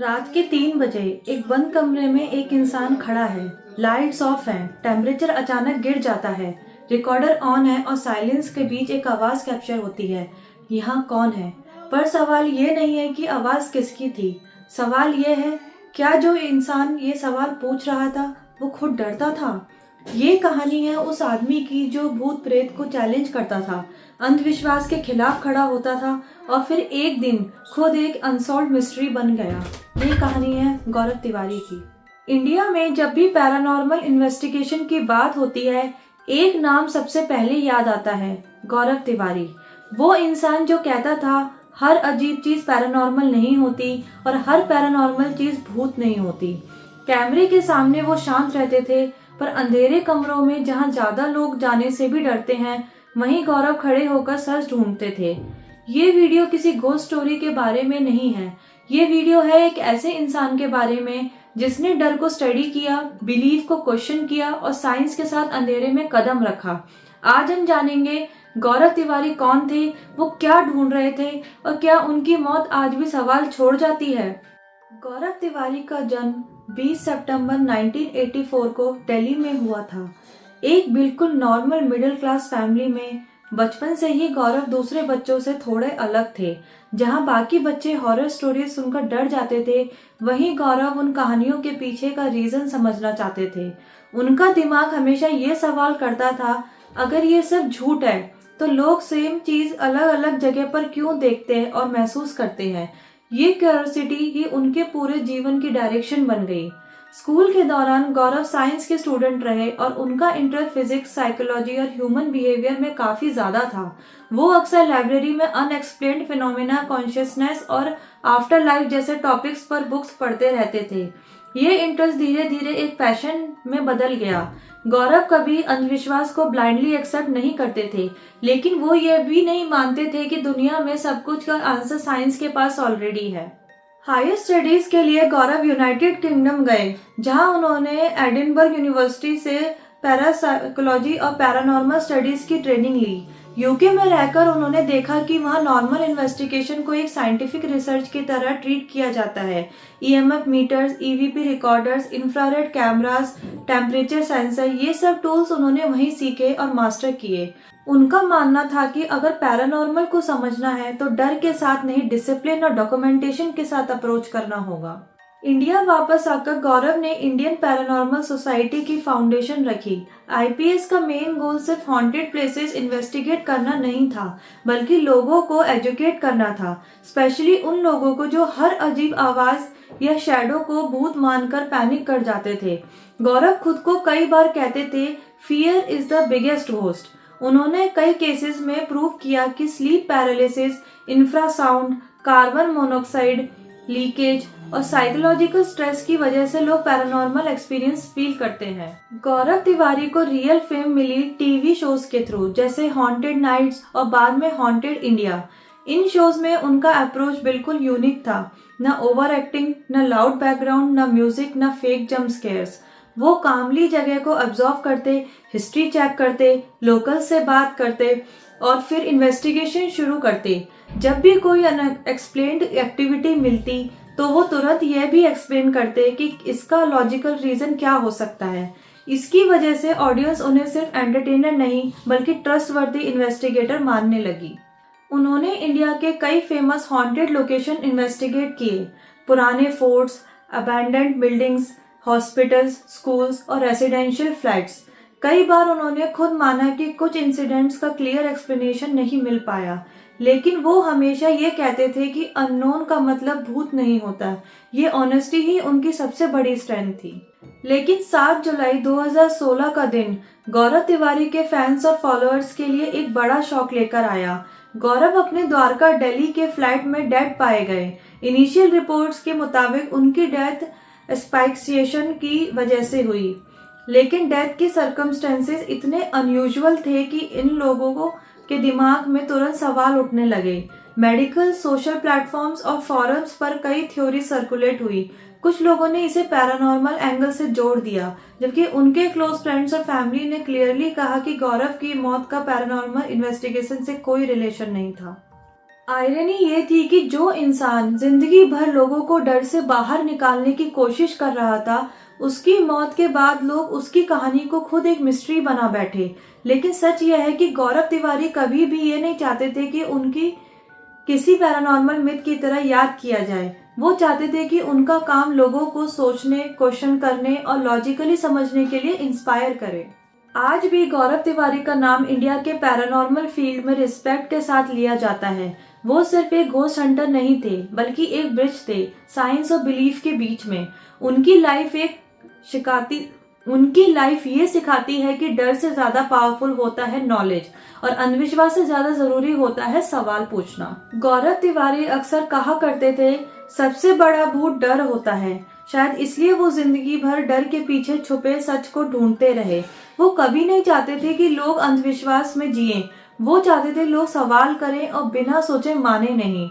रात के 3 बजे एक बंद कमरे में एक इंसान खड़ा है। लाइट्स ऑफ हैं, टेम्परेचर अचानक गिर जाता है, रिकॉर्डर ऑन है और साइलेंस के बीच एक आवाज़ कैप्चर होती है। यहाँ कौन है? पर सवाल ये नहीं है कि आवाज़ किसकी थी। सवाल ये है, क्या जो इंसान ये सवाल पूछ रहा था वो खुद डरता था? ये कहानी है उस आदमी की जो भूत प्रेत को चैलेंज करता था, अंधविश्वास के खिलाफ खड़ा होता था और फिर एक दिन खुद एक अनसॉल्व मिस्ट्री बन गया। ये कहानी है गौरव तिवारी की। इंडिया में जब भी पैरानॉर्मल इन्वेस्टिगेशन की बात होती है, एक नाम सबसे पहले याद आता है, गौरव तिवारी। वो इंसान जो कहता था हर अजीब चीज पैरानॉर्मल नहीं होती और हर पैरानॉर्मल चीज भूत नहीं होती। कैमरे के सामने वो शांत रहते थे, पर अंधेरे कमरों में जहाँ ज्यादा लोग जाने से भी डरते हैं, वहीं गौरव खड़े होकर सच ढूंढते थे। ये वीडियो किसी घोस्ट स्टोरी के बारे में नहीं है। ये वीडियो है एक ऐसे इंसान के बारे में जिसने डर को स्टडी किया, बिलीफ को क्वेश्चन किया और साइंस के साथ अंधेरे में कदम रखा। आज हम जानेंगे गौरव तिवारी कौन थे, वो क्या ढूंढ रहे थे और क्या उनकी मौत आज भी सवाल छोड़ जाती है। गौरव तिवारी का जन्म 20 सितंबर 1984 को दिल्ली में हुआ था। एक बिल्कुल नॉर्मल मिडिल क्लास फैमिली में। बचपन से ही गौरव दूसरे बच्चों से थोड़े अलग थे। जहां बाकी बच्चे हॉरर स्टोरीज सुनकर डर जाते थे, वहीं गौरव उन कहानियों के पीछे का रीजन समझना चाहते थे। उनका दिमाग हमेशा ये सवाल करता था, अगर ये सब झूठ है तो लोग सेम चीज अलग अलग जगह पर क्यों देखते हैं और महसूस करते हैं। ये क्यूरियोसिटी ही उनके पूरे जीवन की डायरेक्शन बन गई। स्कूल के दौरान गौरव साइंस के स्टूडेंट रहे और उनका इंटरेस्ट फिजिक्स, साइकोलॉजी और ह्यूमन बिहेवियर में काफी ज्यादा था। वो अक्सर लाइब्रेरी में अनएक्सप्लेन्ड फिनोमेना, कॉन्शियसनेस और आफ्टर लाइफ जैसे टॉपिक्स पर बुक्स पढ़ते रहते थे। ये इंटरेस्ट धीरे धीरे एक पैशन में बदल गया। गौरव कभी अंधविश्वास को ब्लाइंडली एक्सेप्ट नहीं करते थे, लेकिन वो ये भी नहीं मानते थे कि दुनिया में सब कुछ का आंसर साइंस के पास ऑलरेडी है। हायर स्टडीज के लिए गौरव यूनाइटेड किंगडम गए, जहां उन्होंने एडिनबर्ग यूनिवर्सिटी से पैरासाइकोलॉजी और पैरानॉर्मल स्टडीज की ट्रेनिंग ली। यूके में रहकर उन्होंने देखा कि वहां नॉर्मल इन्वेस्टिगेशन को एक साइंटिफिक रिसर्च की तरह ट्रीट किया जाता है। EMF meters, EVP recorders, infrared cameras, temperature sensor, ये सब टूल्स उन्होंने वहीं सीखे और मास्टर किए। उनका मानना था कि अगर पैरानॉर्मल को समझना है तो डर के साथ नहीं, डिसिप्लिन और डॉक्यूमेंटेशन के साथ अप्रोच करना होगा। इंडिया वापस आकर गौरव ने इंडियन पैरानॉर्मल सोसाइटी की फाउंडेशन रखी। आईपीएस का मेन गोल सिर्फ हॉन्टेड प्लेसेस इन्वेस्टिगेट करना नहीं था, बल्कि लोगों को एजुकेट करना था, स्पेशली उन लोगों को जो हर अजीब आवाज या शैडो को भूत मानकर पैनिक कर जाते थे। गौरव खुद को कई बार कहते थे, fear is the biggest ghost. उन्होंने कई केसेस में प्रूव किया कि sleep paralysis, infrasound, carbon monoxide leakage और साइकोलॉजिकल स्ट्रेस की वजह से लोग पैरानॉर्मल एक्सपीरियंस फील करते हैं। गौरव तिवारी को रियल फेम मिली टीवी शोज के थ्रू, जैसे हॉन्टेड नाइट्स और बाद में हॉन्टेड इंडिया। इन शोज में उनका अप्रोच बिल्कुल यूनिक था। न ओवर एक्टिंग, न लाउड बैकग्राउंड, न म्यूजिक, न फेक जंप स्केयर्स। वो कामली जगह को ऑब्जर्व करते, हिस्ट्री चेक करते, लोकल से बात करते और फिर इन्वेस्टिगेशन शुरू करते। जब भी कोई अनएक्सप्लेन्ड एक्टिविटी मिलती तो वो तुरंत यह भी एक्सप्लेन करते कि इसका लॉजिकल रीजन क्या हो सकता है। इसकी वजह से ऑडियंस उन्हें सिर्फ एंटरटेनर नहीं बल्कि ट्रस्टवर्दी इन्वेस्टिगेटर मानने लगी। उन्होंने इंडिया के कई फेमस हॉन्टेड लोकेशन इन्वेस्टिगेट किए, पुराने forts, abandoned buildings, hospitals, schools और रेसिडेंशियल फ्लैट्स। कई बार उन्होंने खुद माना कि कुछ इंसिडेंट्स का क्लियर एक्सप्लेनेशन नहीं मिल पाया, लेकिन वो हमेशा ये कहते थे कि अननोन का मतलब भूत नहीं होता। ये ऑनेस्टी ही उनकी सबसे बड़ी स्ट्रेंथ थी। लेकिन 7 जुलाई 2016 का दिन गौरव तिवारी के फैंस और फॉलोअर्स के लिए एक बड़ा शॉक लेकर आया। गौरव अपने द्वारका दिल्ली के फ्लाइट में डेड पाए गए। इनिशियल रिपोर्ट्स के मुताबिक उनकी डेथ एस्फिक्सिएशन की वजह से हुई, लेकिन डेथ के सर्कमस्टेंसेस इतने अनयूजुअल थे कि इन लोगों के दिमाग में तुरंत सवाल उठने लगे। मेडिकल, सोशल प्लेटफॉर्म्स और फोरम्स पर कई थ्योरी सर्कुलेट हुई। कुछ लोगों ने इसे पैरानॉर्मल एंगल से जोड़ दिया, जबकि उनके क्लोज फ्रेंड्स और फैमिली ने क्लियरली कहा कि गौरव की मौत का पैरानॉर्मल इन्वेस्टिगेशन से कोई रिलेशन नहीं था। आयरनी ये थी कि जो इंसान जिंदगी भर लोगों को डर से बाहर निकालने की कोशिश कर रहा था, उसकी मौत के बाद लोग उसकी कहानी को खुद एक मिस्ट्री बना बैठे। लेकिन सच यह है कि गौरव तिवारी कभी भी ये नहीं चाहते थे कि उनकी किसी पैरानॉर्मल मिथ की तरह याद किया जाए। वो चाहते थे कि उनका काम लोगों को सोचने, क्वेश्चन करने और लॉजिकली समझने के लिए इंस्पायर करे। आज भी गौरव तिवारी का नाम इंडिया के पैरानॉर्मल फील्ड में रिस्पेक्ट के साथ लिया जाता है। वो सिर्फ एक घोस्ट हंटर नहीं थे, बल्कि एक ब्रिज थे साइंस और बिलीफ के बीच में। उनकी लाइफ एक शिकाती उनकी लाइफ ये सिखाती है कि डर से ज्यादा पावरफुल होता है नॉलेज, और अंधविश्वास से ज्यादा जरूरी होता है सवाल पूछना। गौरव तिवारी अक्सर कहा करते थे, सबसे बड़ा भूत डर होता है। शायद इसलिए वो जिंदगी भर डर के पीछे छुपे सच को ढूंढते रहे। वो कभी नहीं चाहते थे कि लोग अंधविश्वास में जिएं। वो चाहते थे लोग सवाल करें और बिना सोचे माने नहीं।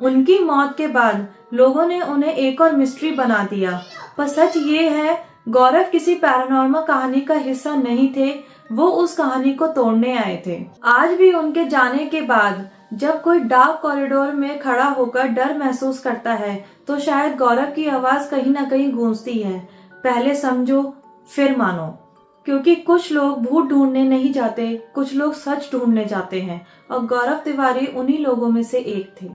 उनकी मौत के बाद लोगों ने उन्हें एक और मिस्ट्री बना दिया, पर सच ये है, गौरव किसी पैरानॉर्मल कहानी का हिस्सा नहीं थे। वो उस कहानी को तोड़ने आए थे। आज भी उनके जाने के बाद जब कोई डार्क कॉरिडोर में खड़ा होकर डर महसूस करता है, तो शायद गौरव की आवाज कहीं ना कहीं गूंजती है, पहले समझो फिर मानो। क्योंकि कुछ लोग भूत ढूंढने नहीं जाते, कुछ लोग सच ढूंढने जाते हैं, और गौरव तिवारी उन्हीं लोगों में से एक थे।